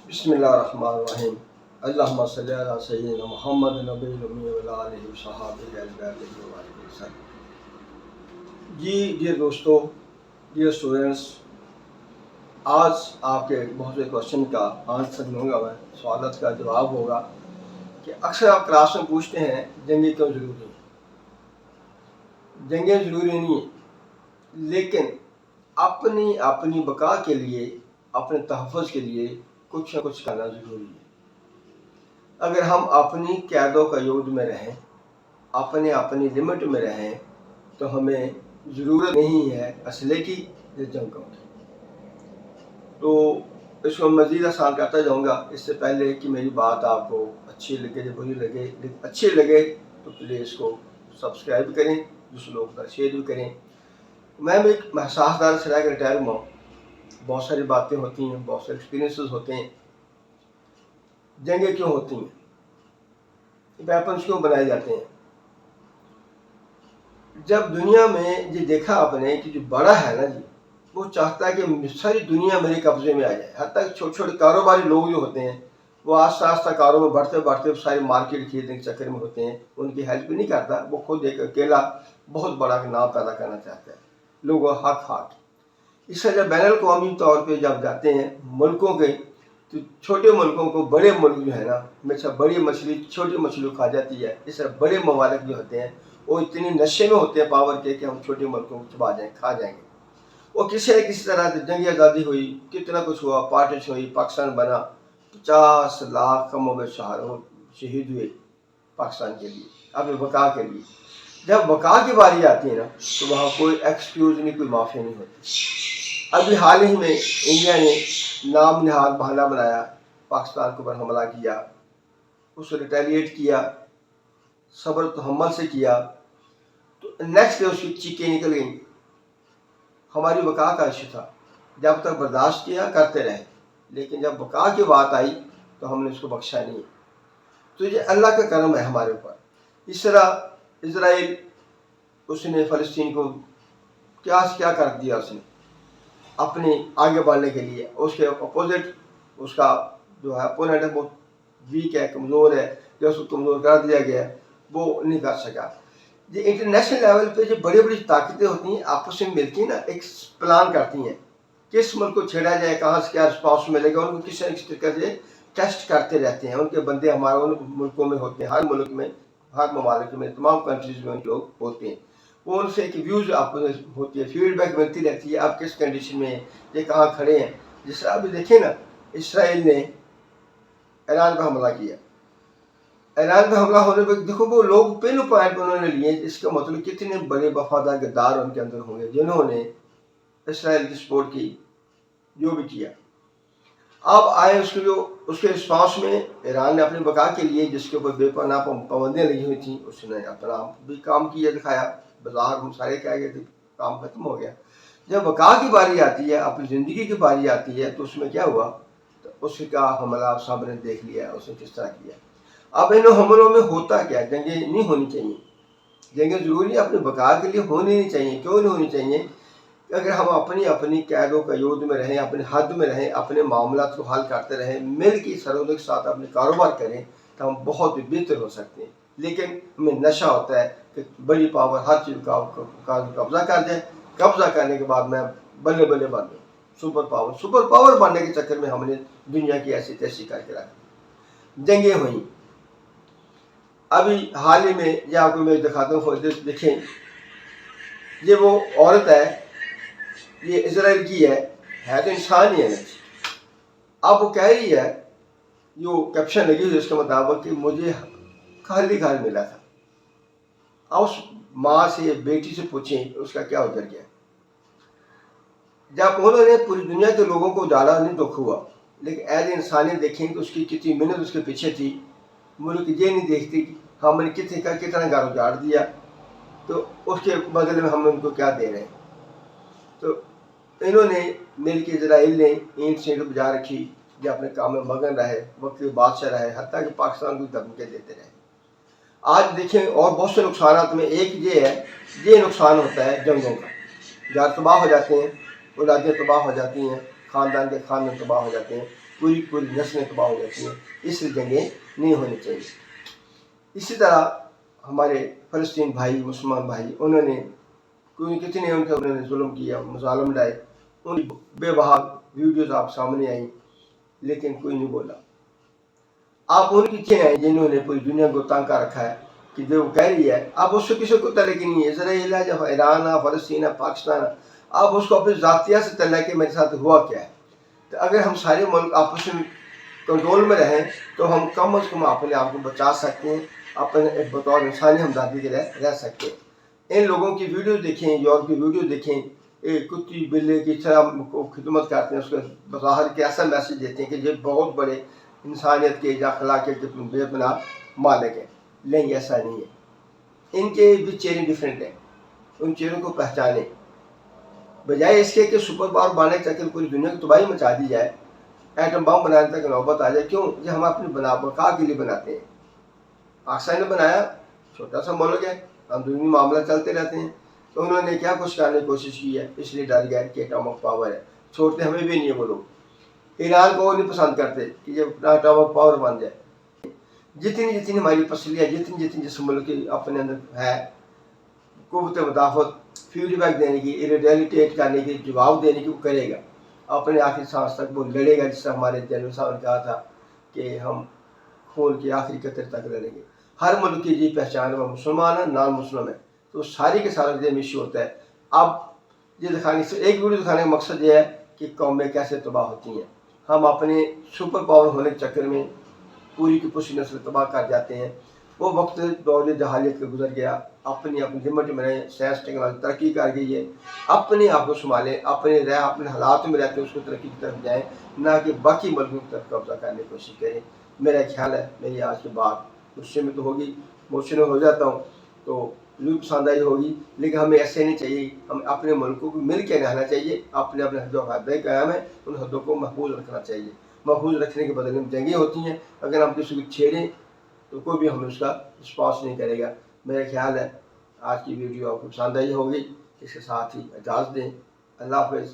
बिस्मिल्लाहिर्रहमानिर्रहीम। अल्लाहुम्मा सल्ली अला सय्यिदिना मुहम्मद नबील उम्मी व अला आलिहि व सहाबिहि अजमईन। जी डियर दोस्तों, डियर स्टूडेंट्स, आज आपके बहुत से क्वेश्चन का आंसर दूंगा मैं, सवालत का जवाब होगा कि अक्सर आप क्लास में पूछते हैं जंगें क्यों ज़रूरी हैं। जंगें ज़रूरी नहीं है, लेकिन अपनी अपनी बका के लिए, अपने तहफ़्फ़ुज़ के लिए कुछ न कुछ करना ज़रूरी है। अगर हम अपनी क़ैदो क़यूद में रहें, अपने अपनी लिमिट में रहें, तो हमें ज़रूरत नहीं है असले की या जंगों की। तो इसको मज़ीद आसान करता जाऊँगा। इससे पहले कि मेरी बात आपको अच्छी लगे या बुरी लगे, अच्छी लगे तो प्लीज़ इसको सब्सक्राइब करें, दूसरे लोगों का शेयर भी करें। मैं भी एक महसासदार से रहकर रिटायर हुआ हूँ। बहुत सारी बातें होती हैं, बहुत सारे एक्सपीरियंसेस होते हैं। जंगें क्यों होती हैं, वेपन्स क्यों बनाए जाते हैं? जब दुनिया में ये देखा आपने कि जो बड़ा है ना जी, वो चाहता है कि सारी दुनिया मेरे कब्जे में आ जाए। हत्ता कि छोटे छोटे कारोबारी लोग जो होते हैं, वो आस्ता आस्ता कारोबार बढ़ते बढ़ते सारी मार्केट खरीदने के चक्कर में होते हैं। उनकी हेल्प नहीं करता, वो खुद एक अकेला बहुत बड़ा नाम पैदा करना चाहता है। लोगों हक हाथ इससे जब बैनुल अक़वामी तौर पर जब जाते हैं मुल्कों के, तो छोटे मुल्कों को बड़े मुल्क जो है ना, हमेशा बड़ी मछली छोटी मछली खा जाती है। इससे बड़े ममालिक जो होते हैं वो इतनी नशे में होते हैं पावर के कि हम छोटे मुल्कों को चबा जाएँ, खा जाएंगे। वो किसी न किसी तरह जंग आज़ादी हुई, कितना कुछ हुआ, पार्टीशन हुई, पाकिस्तान बना, 50 लाख कम व शहीद हुए पाकिस्तान के लिए, अपने बका के लिए। जब बका की बारी आती है ना, तो वहाँ कोई एक्सक्यूज़ नहीं, कोई माफ़ी नहीं होती। अभी हाल ही में इंडिया ने नाम नहाद बहाना बनाया, पाकिस्तान के ऊपर हमला किया, उससे रिटेलिएट किया, सब्र तहम्मुल से किया, तो नेक्स्ट डे उसकी चीखें निकल गई। हमारी बका का इश्यू था, जब तक बर्दाश्त किया करते रहे, लेकिन जब बका की बात आई तो हमने उसको बख्शा नहीं। तो ये अल्लाह का करम है हमारे ऊपर। इस तरह इजराइल, उसने फ़लस्तीन को क्या क्या कर दिया, उसने अपने आगे बढ़ने के लिए। उसके अपोजिट उसका जो है अपोनेंट है, बहुत वीक है, कमज़ोर है, जो उसको कमज़ोर कर दिया गया, वो नहीं कर सका। ये इंटरनेशनल लेवल पे जो बड़ी बड़ी ताकतें होती हैं, आपस में मिलती हैं ना, एक प्लान करती हैं किस मुल्क को छेड़ा जाए, कहाँ से क्या रिस्पॉन्स मिलेगा, उनको किस तरीके से टेस्ट करते रहते हैं। उनके बंदे हमारे उन मुल्कों में होते हैं, हर मुल्क में, हर ममालिक में, तमाम कंट्रीज़ में उनके लोग होते हैं। वो उनसे एक व्यूज़ आपको होती है, फीडबैक मिलती रहती है, आप किस कंडीशन में हैं, ये कहाँ खड़े हैं। जिस तरह अभी देखें ना, इसराइल ने ईरान पर हमला किया। ईरान पर हमला होने पर देखो वो लोग पहले पॉइंट उन्होंने लिए, इसका मतलब कितने बड़े वफादार गद्दार उनके अंदर होंगे जिन्होंने इसराइल की सपोर्ट की, जो भी किया। अब आए उसके रिस्पॉन्स में ईरान ने अपनी बका के लिए, जिसके ऊपर बेपनाह पाबंदियाँ लगी हुई थी, उसने अपना भी काम किया, दिखाया, बाजार हम सारे कह गए थे, काम खत्म हो गया। जब बका की बारी आती है, अपनी ज़िंदगी की बारी आती है, तो उसमें क्या हुआ, तो उसका हमला सामने देख लिया उसने किस तरह किया। अब इन हमलों में होता क्या, जंगें नहीं होनी चाहिए। जंगें ज़रूरी अपनी बका के लिए होनी नहीं चाहिए। क्यों नहीं होनी चाहिए? अगर हम अपनी अपनी कैदों क़यूद में रहें, अपने हद में रहें, अपने मामलात को हल करते रहें, मिल की सरहदों के साथ अपने कारोबार करें, तो हम बहुत बेहतर हो सकते हैं। लेकिन हमें नशा होता है कि बड़ी पावर हर चीज़ का कब्ज़ा कर जाए, कब्ज़ा करने के बाद मैं बल्ले बल्ले बन जाऊँ, सुपर पावर बनने के चक्कर में हमने दुनिया की ऐसी तैसी करके रखी। जंगें हुई अभी हाल ही में, ये आपको मैं दिखाता हूँ, देखें, ये वो औरत है, ये इजराइल की है तो इंसान ही है ना। अब वो कह रही है, जो कैप्शन लगी हुई उसके मुताबिक, कि मुझे खाली घर मिला था। अब उस माँ से, बेटी से पूछें उसका क्या उजर गया। जब उन्होंने पूरी दुनिया के लोगों को डाला, नहीं दुख हुआ, लेकिन एज इंसानियत देखें तो उसकी कितनी मेहनत उसके पीछे थी। मुल्क ये नहीं देखती कि हमने कितना घर उजाड़ दिया, तो उसके बदले में हम उनको क्या दे रहे हैं। तो इन्होंने मिल के, इजराइल ने ईंट से बजा रखी, जो अपने काम में मगन रहे, वक्त के बादशाह रहे, हत्ता कि पाकिस्तान को धमके देते रहे। आज देखें और बहुत से नुकसान में एक ये है, ये नुकसान होता है जंगों का। घर तबाह हो जाते हैं, औलादें तबाह हो जाती हैं, ख़ानदान के खानदान तबाह हो जाते हैं। पूरी पूरी नस्लें तबाह हो जाती हैं। इसलिए जंगें नहीं होनी चाहिए। इसी तरह हमारे फ़लस्तीन भाई, मुसलमान भाई, उन्होंने कितने उन्होंने जुल्म किया, मज़ालिम डाले, उन बेबहा वीडियोज़ आप सामने आई, लेकिन कोई नहीं बोला। आप उनकी क्या हैं जिन्होंने पूरी दुनिया को तंग कर रखा है कि जो कह रही है, आप उससे किसी को तले की नहीं है, इसराइल है, जब ईरान है, फ़लस्तीन है, पाकिस्तान है, आप उसको अपनी ज़ातिया से तले के मेरे साथ हुआ क्या है। तो अगर हम सारे मुल्क आपस में कंट्रोल में रहें तो हम कम अज़ कम अपने आप को बचा सकते हैं, अपने बतौर इंसानी हमदर्दी के रह सकते हैं। इन लोगों की वीडियो देखें, यूरोप की वीडियो देखें, कुत्ती बिल्ली की तरह खिदमत करते हैं, उसको बाहर के ऐसा मैसेज देते हैं कि ये बहुत बड़े इंसानियत के या अखलाकियत के बेपनाह मालिक हैं। नहीं, ऐसा नहीं है। इनके भी चेहरे डिफरेंट हैं, उन चेहरों को पहचानें। बजाय इसके कि सुपर पावर बनाने तक पूरी दुनिया की तबाही मचा दी जाए, एटम बम बनाने तक नौबत आ जाए। क्यों? ये हम अपनी बका के लिए बनाते हैं। पाकिस्तान ने बनाया, छोटा सा मुल्क है, अंदरूनी मामला चलते रहते हैं, तो उन्होंने क्या कुछ करने की कोशिश की है, इसलिए डर गया कि एटॉमिक पावर है, छोड़ते हमें भी नहीं है वो लोग। ईरान को नहीं पसंद करते कि जब एटॉमिक पावर बन जाए। जितनी जितनी हमारी पसलियाँ, जितनी जितनी जिस मुल्क की अपने अंदर है कुव्वत मुदाफ़त, फीडबैक देने की, रिटेलिएट करने की, जवाब देने की, वो करेगा अपने आखिरी सांस तक। वो लड़ेगा, जिससे हमारे जनरल साहब ने कहा था कि हम खून की आखिरी कतरे तक लड़ेंगे। हर मुल्क की ये पहचान है, मुसलमान है, नॉन मुस्लिम है, तो सारी के सारा जो इशू होता है। अब ये दिखाने से एक वीडियो दिखाने का मकसद ये है कि कौमें कैसे तबाह होती हैं। हम अपने सुपर पावर होने के चक्कर में पूरी की पूरी नस्ल तबाह कर जाते हैं। वो वक्त दौर जहालियत का गुजर गया, अपनी अपनी लिमिट में रहें, साइंस टेक्नोलॉजी तरक्की कर गई है, अपने आप को संभालें, अपने हालात में रहते उसको तरक्की की तरफ जाएँ, ना कि बाकी मुल्कों की तरफ कब्जा करने की कोशिश करें। मेरा ख्याल है मेरी आज की बात गुस्से में तो होगी, इमोशनल हो जाता हूँ, तो लोग पसंद आई होगी, लेकिन हमें ऐसे नहीं चाहिए। हम अपने मुल्कों को मिल के रहना चाहिए, अपने अपने जो हदें कायम है उन हदों को महफूज रखना चाहिए। महफूज रखने के बदले में जंगें होती हैं, अगर हम किसी को छेड़ें तो कोई भी हमें उसका रिस्पॉन्स नहीं करेगा। मेरा ख्याल है आज की वीडियो आपको पसंद आई होगी। इसके साथ ही इजाज़त दें। अल्लाह हाफ़िज़।